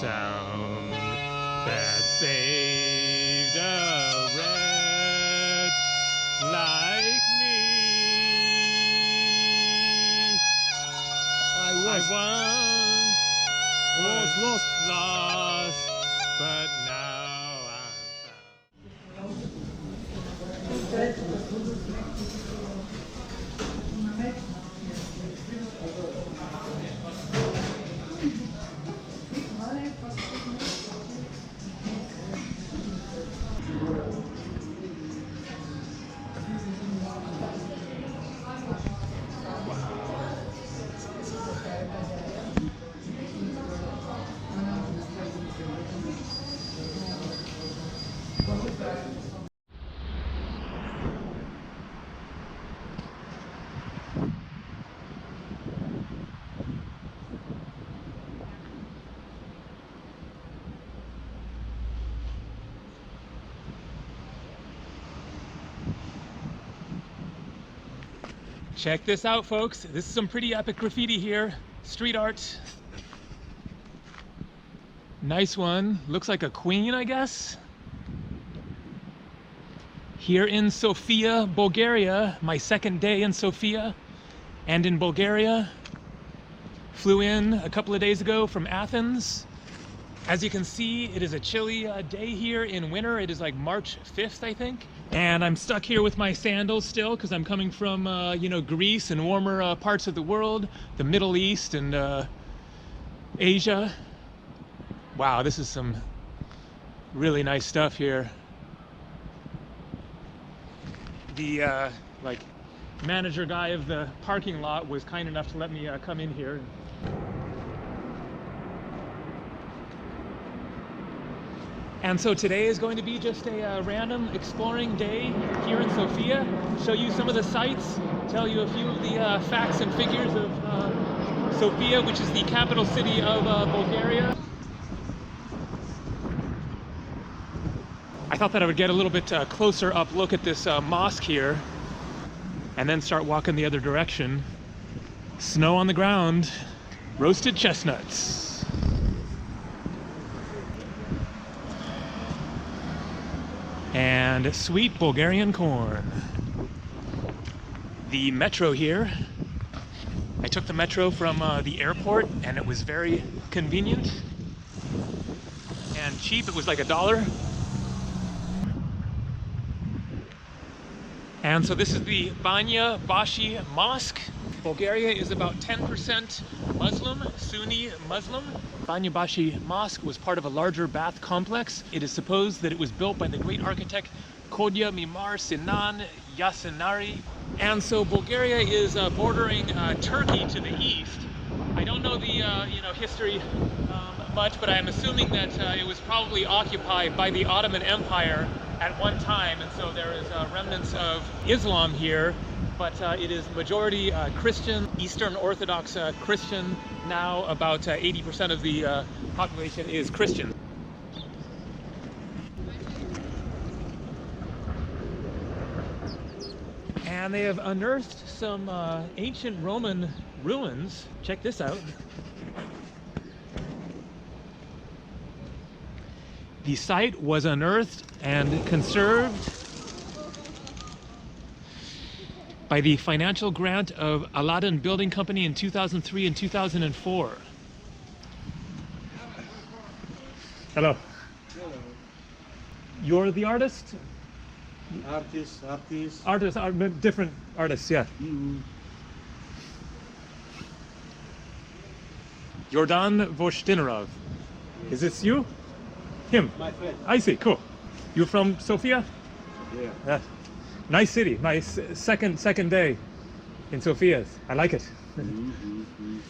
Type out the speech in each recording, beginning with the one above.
sound that saved a wretch like me. I once was lost, but now I'm Check this out, folks. This is some pretty epic graffiti here. Street art. Nice one. Looks like a queen, I guess. Here in Sofia, Bulgaria. My second day in Sofia and in Bulgaria. Flew in a couple of days ago from Athens. As you can see, it is a chilly day here in winter. It is like March 5th, I think. And I'm stuck here with my sandals still because I'm coming from, you know, Greece and warmer parts of the world, the Middle East and Asia. Wow, this is some really nice stuff here. The like manager guy of the parking lot was kind enough to let me come in here. And so today is going to be just a random exploring day here in Sofia. Show you some of the sights, tell you a few of the facts and figures of Sofia, which is the capital city of Bulgaria. I thought that I would get a little bit closer up look at this mosque here and then start walking the other direction. Snow on the ground, roasted chestnuts. And sweet Bulgarian corn. The metro here. I took the metro from the airport and it was very convenient and cheap. It was like $1. And so this is the Banya Bashi Mosque. Bulgaria is about 10% Muslim, Sunni Muslim. Banya Bashi Mosque was part of a larger bath complex. It is supposed that it was built by the great architect Konya Mimar Sinan Yasinari. And so Bulgaria is bordering Turkey to the east. I don't know the you know, history much, but I'm assuming that it was probably occupied by the Ottoman Empire at one time, and so there is remnants of Islam here, but it is majority Christian, Eastern Orthodox Christian. Now about 80% of the population is Christian. And they have unearthed some ancient Roman ruins. Check this out. The site was unearthed and conserved by the financial grant of Aladdin Building Company in 2003 and 2004. Hello. Hello. You're the artist? Artists. Artists are different artists, yeah. Mm-hmm. Jordan Voshtinarov. Is this you? Him? My friend. I see, cool. You from Sofia? Yeah. Nice city. My second day in Sofia. I like it. Mm-hmm.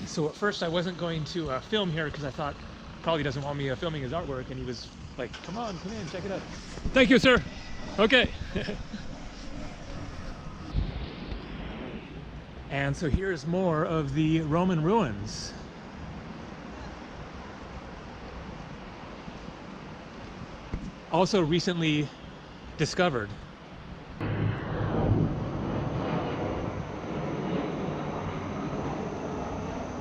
So at first I wasn't going to film here because I thought probably doesn't want me filming his artwork, and he was like, come on, come in, check it out. Thank you, sir. Okay. And so here's more of the Roman ruins. Also recently discovered.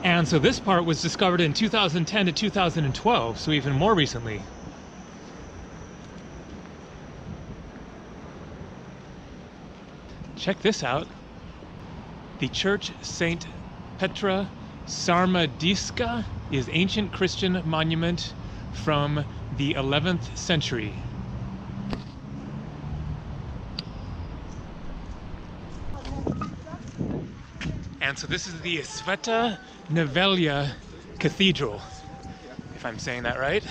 And so this part was discovered in 2010 to 2012, so even more recently. Check this out. The church Saint Petra Sarmadiska is ancient Christian monument from the 11th century. And so this is the Sveta Nevelya Cathedral, if I'm saying that right.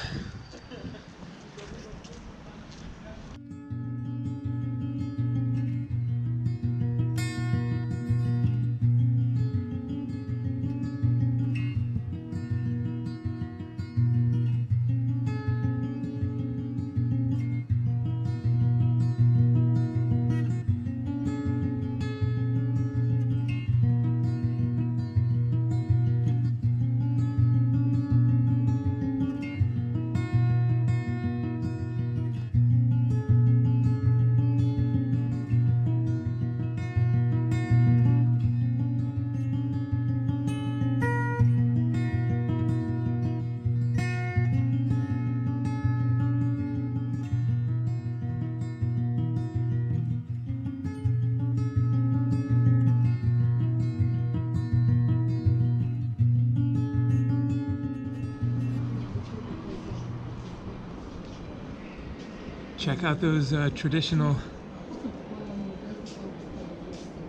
Check out those traditional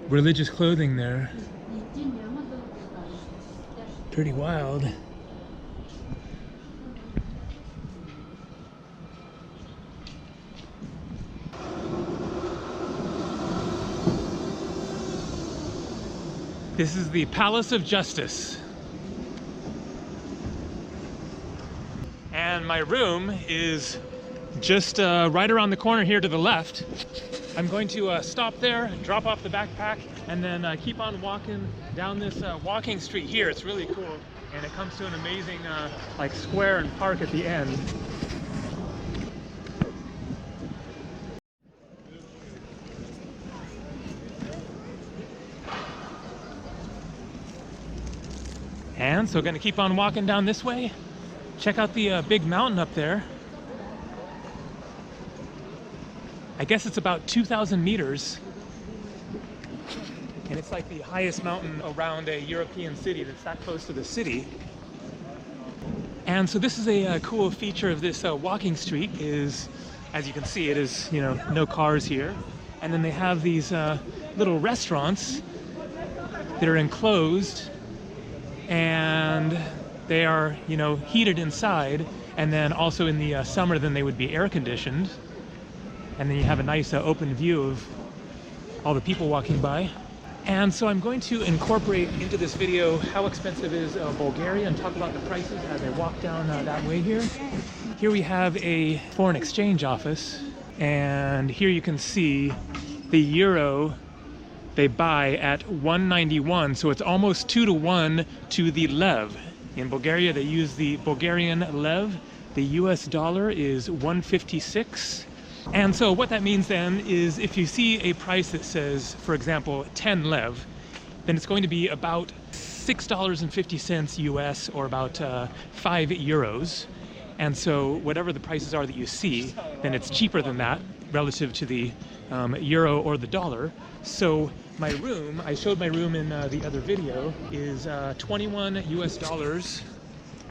religious clothing there. Pretty wild. This is the Palace of Justice. And my room is just right around the corner here to the left. I'm going to stop there, drop off the backpack, and then keep on walking down this walking street here. It's really cool. And it comes to an amazing like square and park at the end. And so gonna keep on walking down this way. Check out the big mountain up there. I guess it's about 2,000 meters. And it's like the highest mountain around a European city that's that close to the city. And so this is a cool feature of this walking street is, as you can see, it is, you know, no cars here. And then they have these little restaurants that are enclosed, and they are, you know, heated inside. And then also in the summer, then they would be air conditioned. And then you have a nice open view of all the people walking by. And so I'm going to incorporate into this video how expensive is Bulgaria and talk about the prices as I walk down that way here. Here we have a foreign exchange office, and here you can see the euro they buy at 191, so it's almost 2 to 1 to the lev. In Bulgaria they use the Bulgarian lev. The US dollar is 156. And so what that means then is if you see a price that says, for example, 10 lev, then it's going to be about $6.50 US, or about 5 euros. And so whatever the prices are that you see, then it's cheaper than that relative to the euro or the dollar. So my room, I showed my room in the other video, is 21 US dollars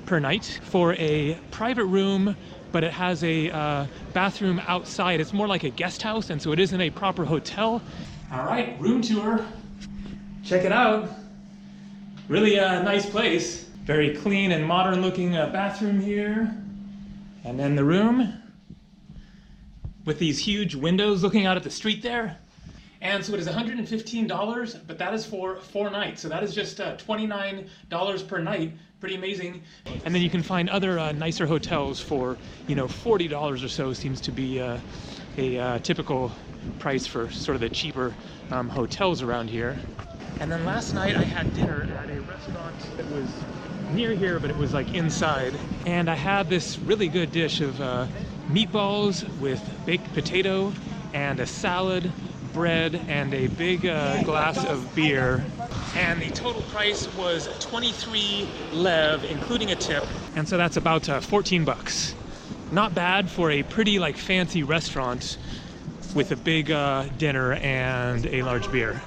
per night for a private room, but it has a bathroom outside. It's more like a guest house, and so it isn't a proper hotel. All right, room tour. Check it out. Really nice place. Very clean and modern looking bathroom here. And then the room with these huge windows looking out at the street there. And so it is $115, but that is for 4 nights. So that is just $29 per night. Pretty amazing. And then you can find other nicer hotels for, you know, $40 or so seems to be a typical price for sort of the cheaper hotels around here. And then last night I had dinner at a restaurant that was near here, but it was like inside. And I had this really good dish of meatballs with baked potato and a salad, bread, and a big glass of beer. and the total price was 23 lev, including a tip. And so that's about 14 bucks. Not bad for a pretty like fancy restaurant with a big dinner and a large beer.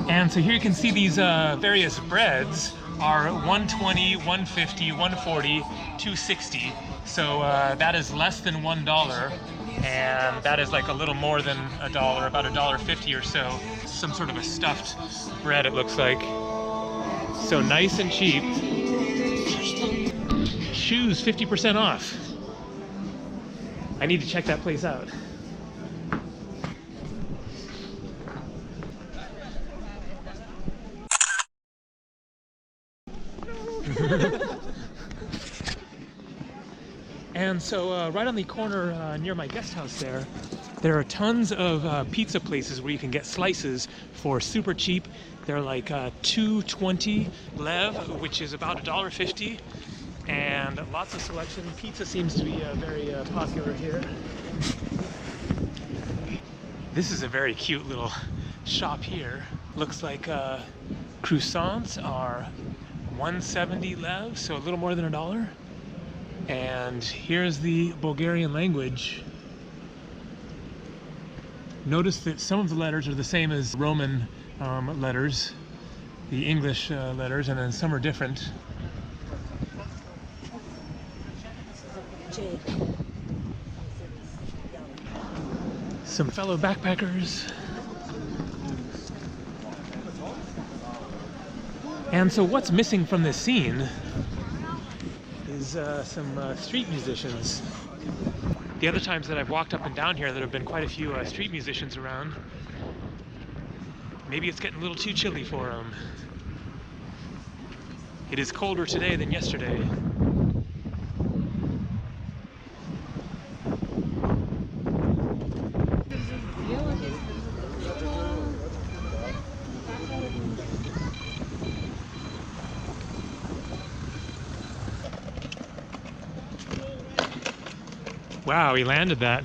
And so here you can see these various breads are 120, 150, 140, 260. So that is less than $1, and that is like a little more than $1, about $1.50 or so. Some sort of a stuffed bread, it looks like. So nice and cheap. Shoes 50% off. I need to check that place out. And so right on the corner near my guest house there are tons of pizza places where you can get slices for super cheap. They're like $2.20 lev, which is about $1.50, and lots of selection. Pizza seems to be very popular here. This is a very cute little shop here. Looks like croissants are 170 lev, so a little more than $1. And here's the Bulgarian language. Notice that some of the letters are the same as Roman letters, the English letters, and then some are different. Some fellow backpackers. And so what's missing from this scene is some street musicians. The other times that I've walked up and down here, there have been quite a few street musicians around. Maybe it's getting a little too chilly for them. It is colder today than yesterday. Wow, he landed that.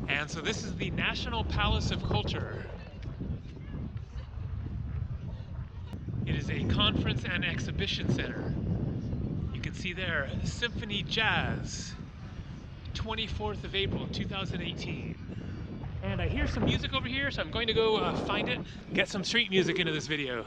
And so this is the National Palace of Culture. It is a conference and exhibition center. You can see there, Symphony Jazz, 24th of April, 2018. And I hear some music over here, so I'm going to go find it, get some street music into this video.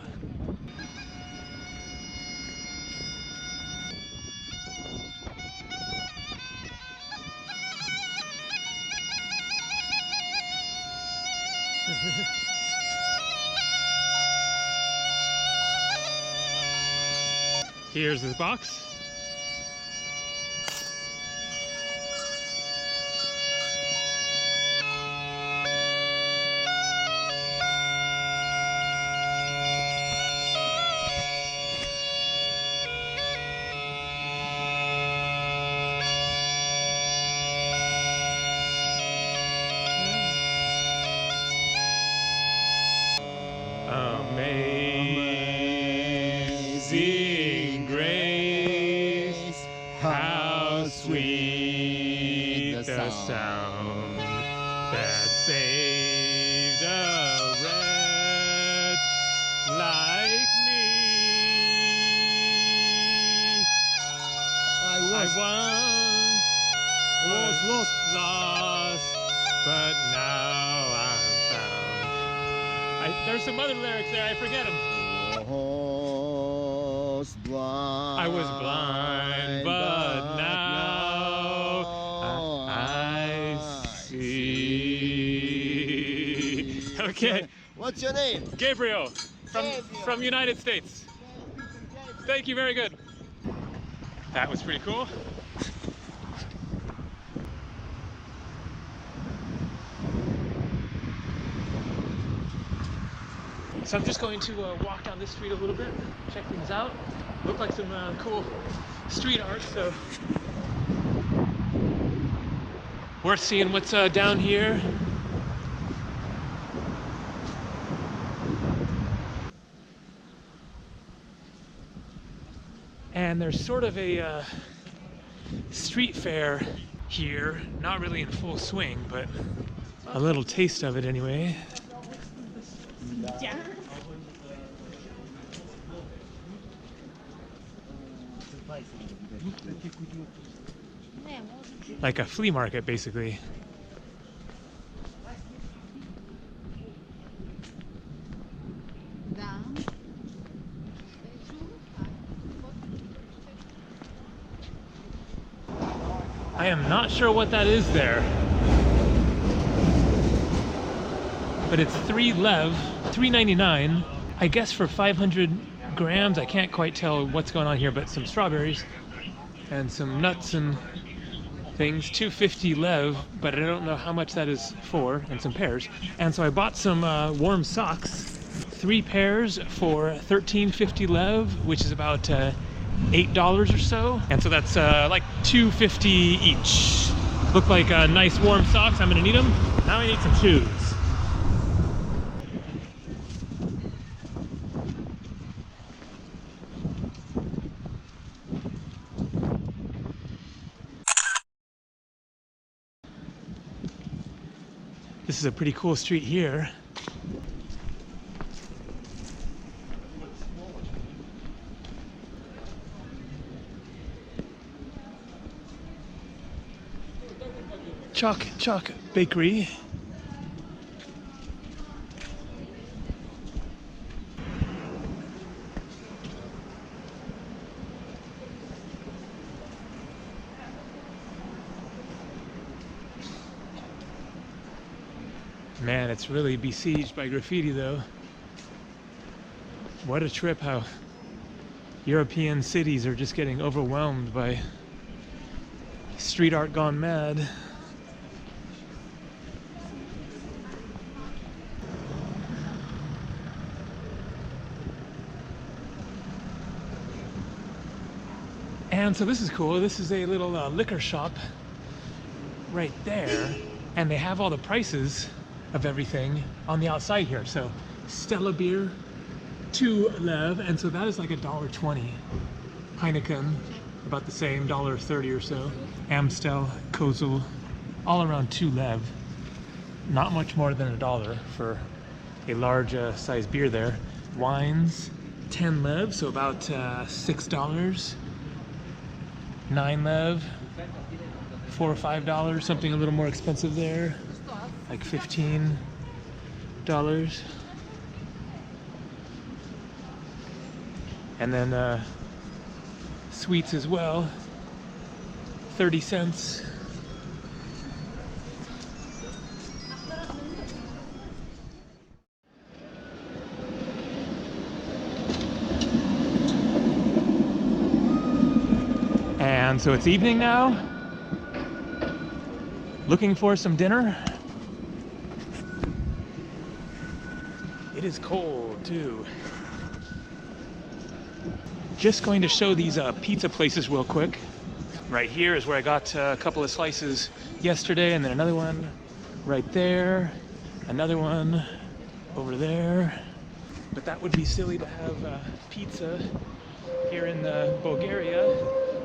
Here's this box. Amazing grace, how sweet the sound that saved a wretch like me. I once was lost, but now I'm found. There's some other lyrics there, I forget them. I was blind, but now I see. Okay. What's your name? Gabriel, from United States. Thank you, very good. That was pretty cool. So I'm just going to walk down this street a little bit, check things out. Look like some cool street art, so worth seeing what's down here. And there's sort of a street fair here, not really in full swing, but a little taste of it anyway. Like a flea market, basically. I am not sure what that is there, but it's 3 lev, $3.99, I guess for 500 grams. I can't quite tell what's going on here, but some strawberries and some nuts and things. 250 lev, but I don't know how much that is for, and some pears. And so I bought some warm socks, 3 pairs for 1350 lev, which is about $8 or so. And so that's like $2.50 each. Look like nice warm socks. I'm gonna need them. Now I need some shoes. This is a pretty cool street here. Chalk Bakery. Man, it's really besieged by graffiti though. What a trip how European cities are just getting overwhelmed by street art gone mad. And so this is cool. This is a little liquor shop right there, and they have all the prices of everything on the outside here. So Stella beer, 2 lev, and so that is like $1.20. Heineken, about the same, $1.30 or so. Amstel, Kozel, all around 2 lev. Not much more than $1 for a large size beer there. Wines, 10 lev, so about $6. 9 lev, $4 or $5, something a little more expensive there, like $15. And then sweets as well, 30 cents. And so it's evening now. Looking for some dinner. It is cold too. Just going to show these pizza places real quick. Right here is where I got a couple of slices yesterday, and then another one right there, another one over there. But that would be silly to have pizza here in Bulgaria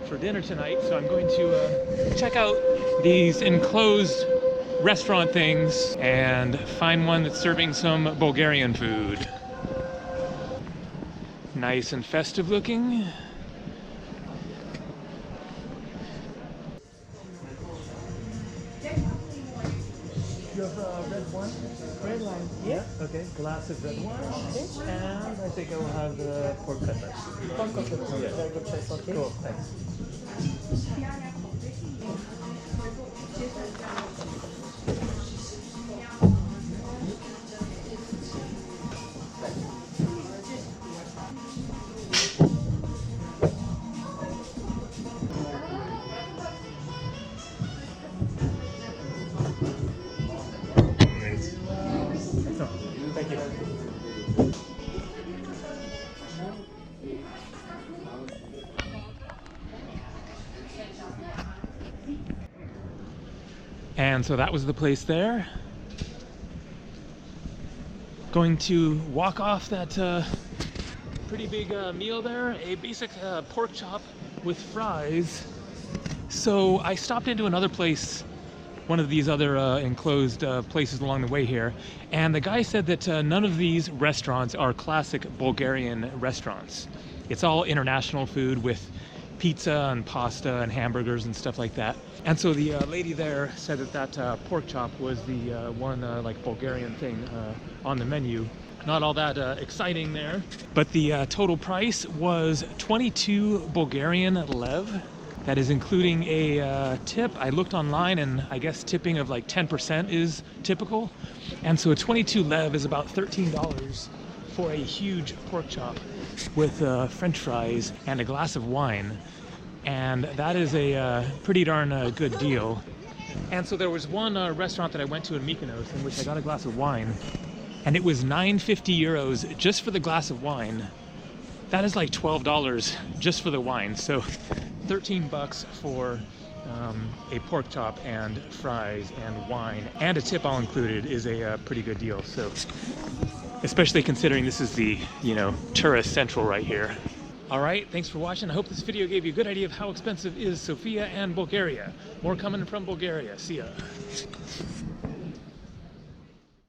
for dinner tonight, so I'm going to check out these enclosed restaurant things and find one that's serving some Bulgarian food. Nice and festive looking. You have red wine? Red wine. Yeah. Okay. Glass of red wine. Okay. And I think I will have the pork cutlet. Pork cutlet. Yeah. Very good choice. Okay. Cool. Thanks. Thank you. And so that was the place there. Going to walk off that pretty big meal there, a basic pork chop with fries. So I stopped into another place, one of these other enclosed places along the way here, and the guy said that none of these restaurants are classic Bulgarian restaurants. It's all international food with pizza and pasta and hamburgers and stuff like that. And so the lady there said that that pork chop was the one like Bulgarian thing on the menu. Not all that exciting there, but the total price was 22 Bulgarian lev. That is including a tip. I looked online and I guess tipping of like 10% is typical. And so a 22 lev is about $13 for a huge pork chop with French fries and a glass of wine. And that is a pretty darn good deal. And so there was one restaurant that I went to in Mykonos in which I got a glass of wine, and it was 950 euros just for the glass of wine. That is like $12 just for the wine. So 13 bucks for a pork chop and fries and wine and a tip all included is a pretty good deal. So especially considering this is the, you know, tourist central right here. All right, thanks for watching. I hope this video gave you a good idea of how expensive is Sofia and Bulgaria. More coming from Bulgaria. See ya.